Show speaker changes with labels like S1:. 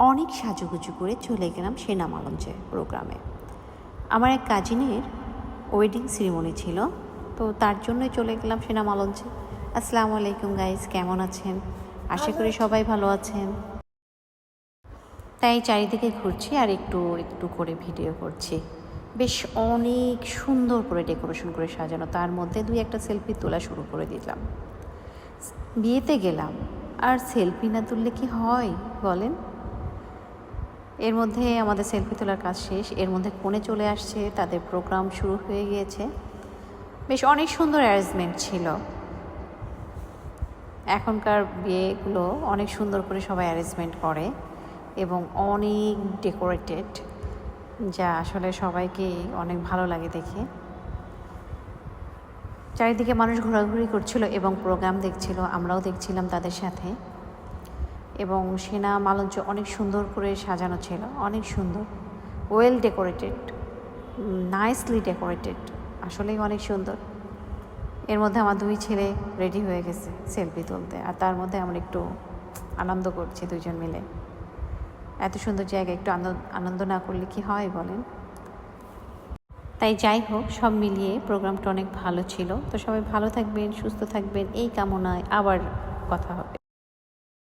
S1: অনেক সাজুগুজু করে চলে গেলাম সেনামা লঞ্চে প্রোগ্রামে। আমার এক কাজিনের ওয়েডিং সেরিমনি ছিল, তো তার জন্যই চলে গেলাম সেনামা লঞ্চে। আসসালামু আলাইকুম গাইস, কেমন আছেন? আশা করি সবাই ভালো আছেন। তাই চারিদিকে ঘুরছি আর একটু একটু করে ভিডিও করছি। বেশ অনেক সুন্দর করে ডেকোরেশন করে সাজানো, তার মধ্যে দুই একটা সেলফি তোলা শুরু করে দিলাম। বিয়েতে গেলাম আর সেলফি না তুললে কি হয় বলেন? এর মধ্যে আমাদের সেলফি তোলার কাজ শেষ, এর মধ্যে কনে চলে আসছে, তাদের প্রোগ্রাম শুরু হয়ে গিয়েছে। বেশ অনেক সুন্দর অ্যারেঞ্জমেন্ট ছিল। এখনকার বিয়েগুলো অনেক সুন্দর করে সবাই অ্যারেঞ্জমেন্ট করে এবং অনেক ডেকোরেটেড, যা আসলে সবাইকে অনেক ভালো লাগে দেখে। চারিদিকে মানুষ ঘোরাঘুরি করছিল এবং প্রোগ্রাম দেখছিল, আমরাও দেখছিলাম তাদের সাথে। এবং সেনামা লঞ্চ অনেক সুন্দর করে সাজানো ছিল, অনেক সুন্দর, ওয়েল ডেকোরেটেড, নাইসলি ডেকোরেটেড, আসলেই অনেক সুন্দর। এর মধ্যে আমার দুই ছেলে রেডি হয়ে গেছে সেলফি তুলতে, আর তার মধ্যে আমরা একটু আনন্দ করছি দুজন মিলে। এত সুন্দর জায়গায় একটু আনন্দ না করলে কি হয় বলেন? তাই যাই হোক, সব মিলিয়ে প্রোগ্রামটা অনেক ভালো ছিল। তো সবাই ভালো থাকবেন, সুস্থ থাকবেন, এই কামনায় আবার কথা হবে।